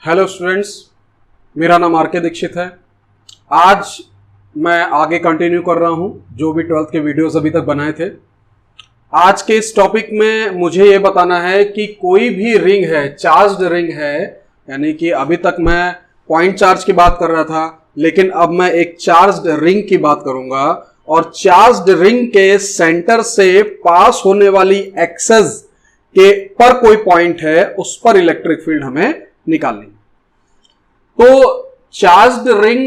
Hello students, मेरा नाम are के दीक्षित है। आज मैं आगे कंटिन्यू कर रहा हूं जो भी 12th के वीडियोस अभी तक बनाए थे। आज के इस टॉपिक में मुझे ये बताना है कि कोई भी रिंग है, चार्ज्ड रिंग है, यानी कि अभी तक मैं पॉइंट चार्ज की बात कर रहा था, लेकिन अब मैं एक चार्ज्ड रिंग की बात करूंगा। और चार्ज्ड रिंग के सेंटर से पास होने वाली एक्सेस के पर कोई पॉइंट है, उस पर इलेक्ट्रिक फील्ड हमें निकालनी। तो चार्ज्ड रिंग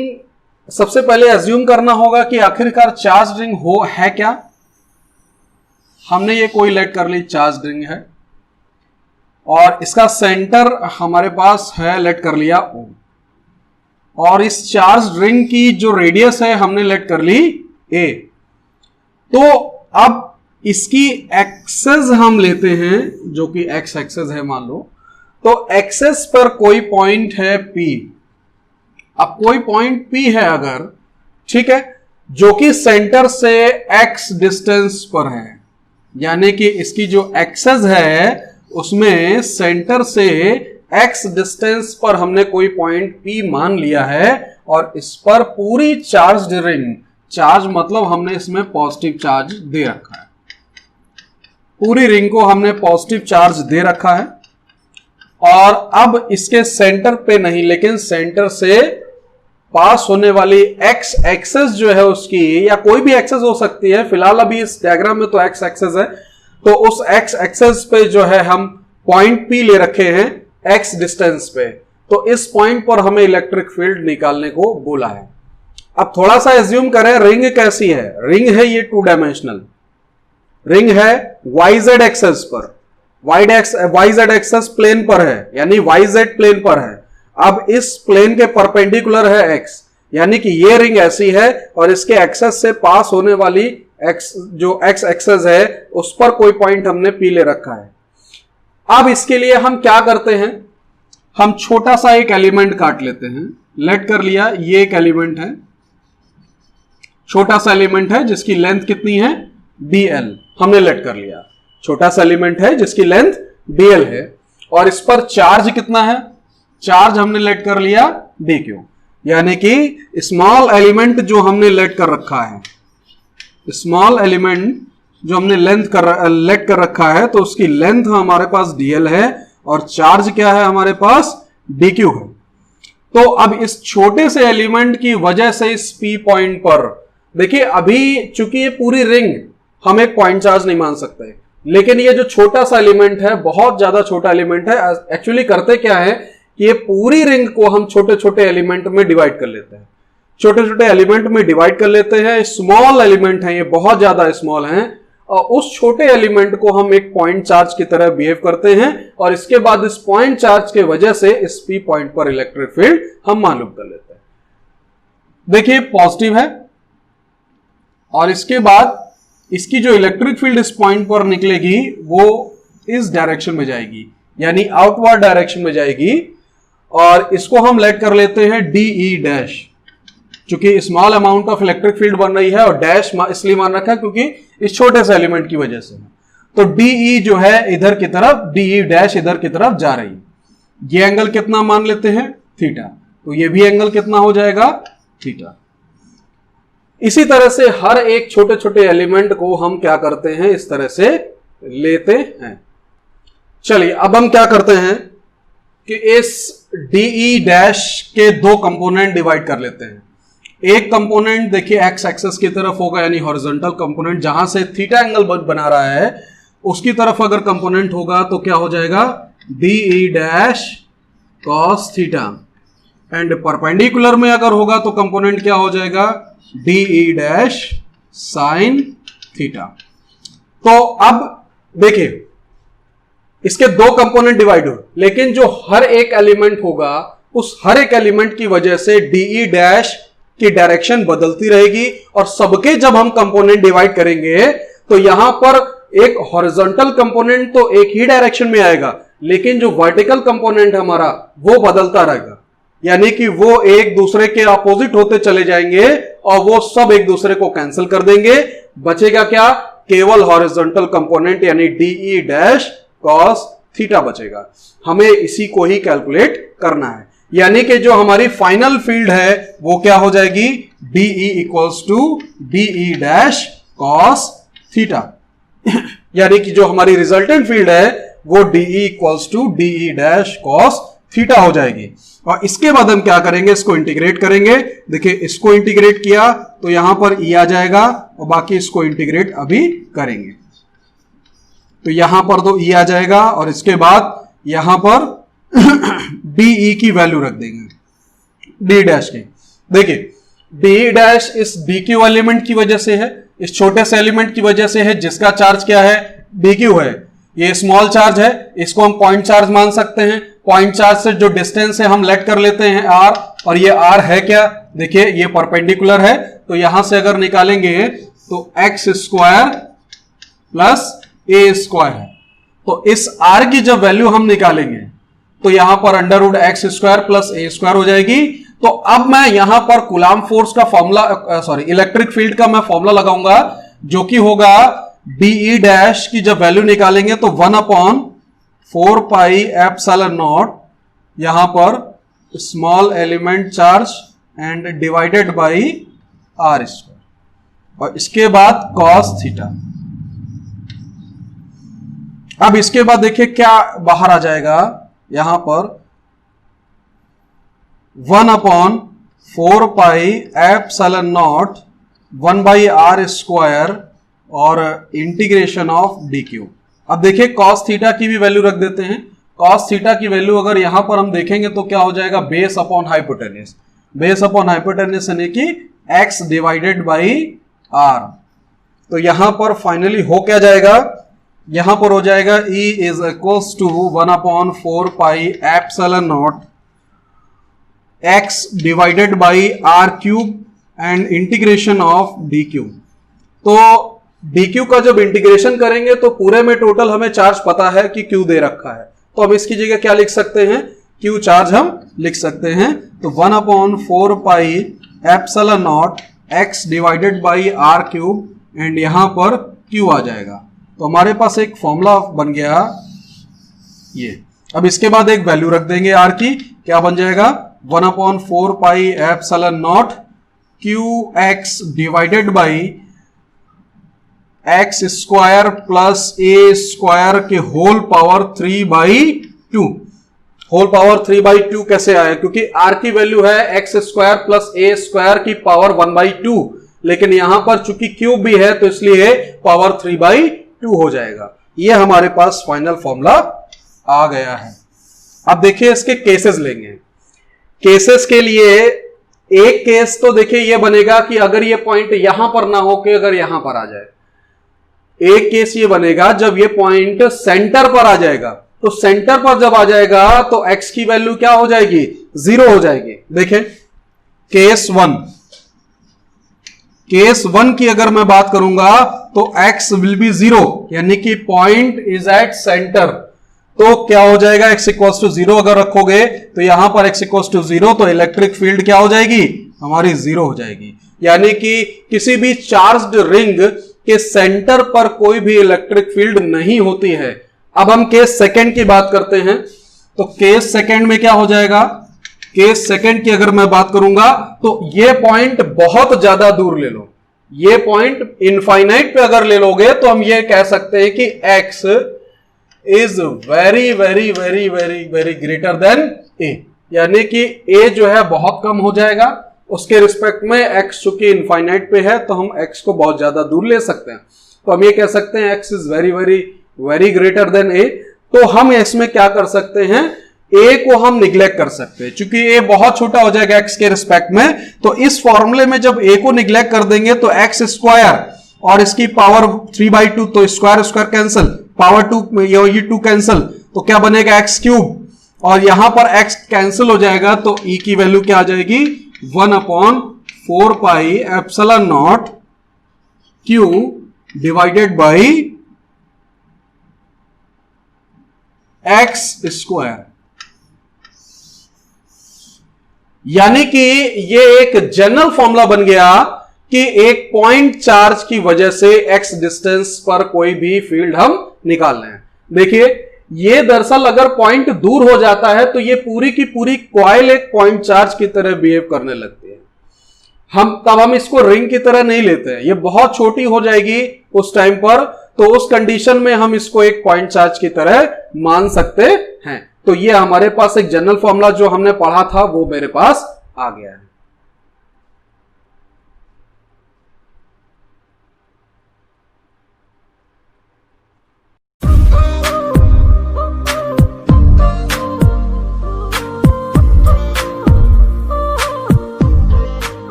सबसे पहले अज्यूम करना होगा कि आखिरकार चार्ज्ड रिंग है क्या। हमने ये कोई लेट कर ली, चार्ज्ड रिंग है और इसका सेंटर हमारे पास है, लेट कर लिया O। और इस चार्ज्ड रिंग की जो रेडियस है हमने लेट कर ली A। तो अब इसकी एक्सेस हम लेते हैं जो कि एक्स एक्सेस है मान लो। तो एक्सेस पर कोई पॉइंट है P। अब कोई पॉइंट P है अगर, ठीक है, जो कि सेंटर से x डिस्टेंस पर है, यानी कि इसकी जो एक्सेस है उसमें सेंटर से x डिस्टेंस पर हमने कोई पॉइंट P मान लिया है और इस पर पूरी चार्ज्ड रिंग, चार्ज मतलब हमने इसमें पॉजिटिव चार्ज दे रखा है, पूरी रिंग को हमने पॉजिटिव चार्ज दे रखा है। और अब इसके सेंटर पे नहीं, लेकिन सेंटर से पास होने वाली x एक्सेस जो है उसकी, या कोई भी एक्सेस हो सकती है, फिलहाल अभी इस डायग्राम में तो x एक्सेस है, तो उस x एक्सेस पे जो है हम पॉइंट P ले रखे हैं x डिस्टेंस पे। तो इस पॉइंट पर हमें इलेक्ट्रिक फील्ड निकालने को बोला है। अब थोड़ा सा एज्यूम करें, रिंग कैसी है। रिंग है ये 2 डायमेंशनल रिंग है, YZ एक्सेस पर, YZ एक्सेस प्लेन पर है, यानी YZ प्लेन पर है। अब इस प्लेन के परपेंडिकुलर है x, यानी कि ये रिंग ऐसी है और इसके एक्सेस से पास होने वाली x, जो x एक्सेस है उस पर कोई पॉइंट हमने P ले रखा है। अब इसके लिए हम क्या करते हैं, हम छोटा सा एक एलिमेंट काट लेते हैं। लेट कर लिया, ये एक एलिमेंट है, छोटा सा एलिमेंट है जिसकी लेंथ कितनी है, dl, हमने लेट कर लिया। छोटा सा एलिमेंट है जिसकी लेंथ dl है और इस पर चार्ज कितना है, चार्ज हमने लेट कर लिया dq, यानी कि स्मॉल एलिमेंट जो हमने लेट कर रखा है, स्मॉल एलिमेंट जो हमने लेट कर रखा है, तो उसकी लेंथ हमारे पास dl है और चार्ज क्या है हमारे पास, dq है। तो अब इस छोटे से एलिमेंट की वजह से इस P पॉइंट पर देखिए, अभी चूंकि ये पूरी रिंग हम एक पॉइंट चार्ज नहीं मान सकते, लेकिन ये जो छोटा सा एलिमेंट है, बहुत ज्यादा छोटा एलिमेंट है। एक्चुअली करते क्या है कि ये पूरी रिंग को हम छोटे छोटे एलिमेंट में डिवाइड कर लेते हैं, छोटे छोटे एलिमेंट में डिवाइड कर लेते हैं। स्मॉल एलिमेंट है, ये बहुत ज्यादा स्मॉल हैं, और उस छोटे एलिमेंट को हम एक पॉइंट चार्ज की तरह बिहेव करते हैं और इसके बाद इस पॉइंट चार्ज के वजह से इस P पॉइंट पर इलेक्ट्रिक फील्ड हम मालूम कर लेते हैं। देखिए पॉजिटिव है और इसके बाद इसकी जो इलेक्ट्रिक फील्ड इस पॉइंट पर निकलेगी वो इस डायरेक्शन में जाएगी, यानी आउटवर्ड डायरेक्शन में जाएगी। और इसको हम लेट कर लेते हैं DE डैश, क्योंकि small amount of electric field बन रही है और डैश इसलिए मान रखा है क्योंकि इस छोटे से एलिमेंट की वजह से। तो DE जो है इधर की तरफ, DE डैश इधर की तरफ जा रही है। ये एंगल कितना मान लेते हैं, थीटा, तो ये भी एंगल कितना हो जाएगा, थीटा। इसी तरह से हर एक छोटे छोटे एलिमेंट को हम क्या करते हैं, इस तरह से लेते हैं। चलिए अब हम क्या करते हैं कि इस DE डैश के 2 कंपोनेंट डिवाइड कर लेते हैं। एक कंपोनेंट देखिए एक्स एक्सेस की तरफ होगा, यानी हॉरिजॉन्टल कंपोनेंट, जहां से थीटा एंगल बना रहा है उसकी तरफ अगर कंपोनेंट होगा तो क्या हो जाएगा, DE dash cos theta. And perpendicular में अगर होगा तो कंपोनेंट क्या हो जाएगा, DE डैश साइन थीटा। तो अब देखिए इसके 2 कंपोनेंट डिवाइड हो, लेकिन जो हर एक एलिमेंट होगा उस हर एक एलिमेंट की वजह से DE डैश की डायरेक्शन बदलती रहेगी। और सबके जब हम कंपोनेंट डिवाइड करेंगे तो यहां पर एक हॉरिजॉन्टल कंपोनेंट तो एक ही डायरेक्शन में आएगा, लेकिन जो वर्टिकल कंपोनेंट हमारा वो बदलता रहेगा, यानी कि वो एक दूसरे के अपोजिट होते चले जाएंगे और वो सब एक दूसरे को कैंसिल कर देंगे। बचेगा क्या, केवल हॉरिजॉन्टल कंपोनेंट, यानी DE डैश कॉस थीटा बचेगा। हमें इसी को ही कैलकुलेट करना है, यानी कि जो हमारी फाइनल फील्ड है वो क्या हो जाएगी, DE equals to DE dash cos theta, यानी कि जो हमारी रिजल्टेंट फील्ड है वो DE equals to DE dash cos theta हो जाएगी। और इसके बाद हम क्या करेंगे, इसको इंटीग्रेट करेंगे। देखिए इसको इंटीग्रेट किया तो यहां पर E आ जाएगा और बाकी इसको इंटीग्रेट अभी करेंगे तो यहां पर तो E आ जाएगा और इसके बाद यहां पर DE की वैल्यू रख देंगे D डैश की। देखिए DE डैश इस DQ एलिमेंट की वजह से है, इस छोटे से एलिमेंट की वजह से है जिसका चार्ज क्या है, DQ है। ये स्मॉल चार्ज है, इसको हम पॉइंट चार्ज मान सकते हैं। पॉइंट चार्ज से जो डिस्टेंस है हम लेट कर लेते हैं R, और ये R है क्या, देखिए ये परपेंडिकुलर है तो यहां से अगर निकालेंगे तो x square plus a square है। तो इस R की जब वैल्यू हम निकालेंगे तो यहां पर under root x square plus a square हो जाएगी। तो अब मैं यहां पर कूलाम फोर्स का फॉर्मूला इलेक्ट्रिक फील्ड का मैं फॉर्मूला लगाऊंगा जो कि होगा DE डैश की जब वैल्यू निकालेंगे तो 1/4 पाई एप्सिलॉन नॉट, यहां पर small element charge and divided by R square, और इसके बाद कॉस थीटा। अब इसके बाद देखिए क्या बाहर आ जाएगा, यहां पर 1/4 pi epsilon not 1/r square और इंटीग्रेशन ऑफ DQ। अब देखिए कॉस थीटा की भी वैल्यू रख देते हैं। कॉस थीटा की वैल्यू अगर यहां पर हम देखेंगे तो क्या हो जाएगा, base upon hypotenuse. Base upon hypotenuse यानी कि x डिवाइडेड बाई r। तो यहां पर फाइनली हो क्या जाएगा, यहां पर हो जाएगा E is equals to 1/4 pi epsilon naught x divided by r cube and integration of DQ। तो DQ का जब इंटीग्रेशन करेंगे तो पूरे में टोटल हमें चार्ज पता है कि Q दे रखा है, तो हम इसकी जगह क्या लिख सकते हैं, Q चार्ज हम लिख सकते हैं। तो 1/4 pi epsilon naught x divided by r cube and यहां पर Q आ जाएगा। तो हमारे पास एक फॉर्मूला बन गया ये। अब इसके बाद एक वैल्यू रख देंगे r की, क्या बन जाएगा 1/4 pi epsilon not QX divided by x square plus a square के होल पावर 3/2। होल पावर 3/2 कैसे आया, क्योंकि r की वैल्यू है x square plus a square की पावर 1/2, लेकिन यहां पर चूंकि क्यूब भी है तो इसलिए पावर 3/2 हो जाएगा। ये हमारे पास फाइनल फॉर्मूला आ गया है। अब देखिए इसके केसेस लेंगे। केसेस के लिए एक केस तो देखिए ये बनेगा कि अगर ये पॉइंट यहां पर ना हो के अगर यहां पर आ जाए। एक केस ये बनेगा जब ये पॉइंट सेंटर पर आ जाएगा, तो सेंटर पर जब आ जाएगा तो x की वैल्यू क्या हो जाएगी, 0 हो जाएगी। देखें केस 1 की अगर मैं बात करूंगा तो x विल बी 0, यानी कि पॉइंट इज एट सेंटर। तो क्या हो जाएगा, x इक्वल्स टू 0 अगर रखोगे तो यहां पर x इक्वल्स टू 0, तो इलेक्ट्रिक फील्ड क्या हो जाएगी, हमारी 0 हो जाएगी। यानी कि किसी भी चार्ज्ड रिंग के सेंटर पर कोई भी इलेक्ट्रिक फील्ड नहीं होती है। अब हम केस सेकंड की बात करते हैं। तो केस सेकंड में क्या हो जाएगा, केस सेकंड की अगर मैं बात करूंगा तो ये पॉइंट बहुत ज्यादा दूर ले लो। ये पॉइंट इनफाइनाइट पे अगर ले लोगे तो हम ये कह सकते हैं कि x is very very very very very greater than a, यानी कि a जो है बहुत कम हो जाएगा। उसके रिस्पेक्ट में x चूंकि इनफाइनाइट पे है तो हम x को बहुत ज्यादा दूर ले सकते हैं। तो हम ये कह सकते हैं x is very very very greater than a। तो हम इसमें क्या कर सकते हैं, a को हम निग्लेक्ट कर सकते हैं, क्योंकि a बहुत छोटा हो जाएगा x के रिस्पेक्ट में। तो इस फॉर्मूले में जब a को निग्लेक्ट कर देंगे तो x स्क्वायर और इसकी पावर 3/2, तो स्क्वायर स्क्वायर कैंसिल, पावर 2 ये 2 कैंसिल, तो क्या बनेगा x क्यूब, और यहां पर x कैंसिल हो जाएगा तो e की वैल्यू क्या आ जाएगी 1/4 pi epsilon not q divided by x square. यानी कि ये एक जनरल फॉर्मूला बन गया कि एक पॉइंट चार्ज की वजह से x डिस्टेंस पर कोई भी फील्ड हम निकाल रहे हैं। देखिए ये दरअसल अगर पॉइंट दूर हो जाता है तो ये पूरी की पूरी कॉइल एक पॉइंट चार्ज की तरह बिहेव करने लगती है। हम इसको रिंग की तरह नहीं लेते हैं, ये बहुत छोटी हो जाएगी उस टाइम पर, तो उस कंडीशन में हम इसको एक पॉइंट चार्ज की तरह मान सकते हैं। तो ये हमारे पास एक जनरल फॉर्मूला जो हमने पढ़ा था वो मेरे पास आ गया है।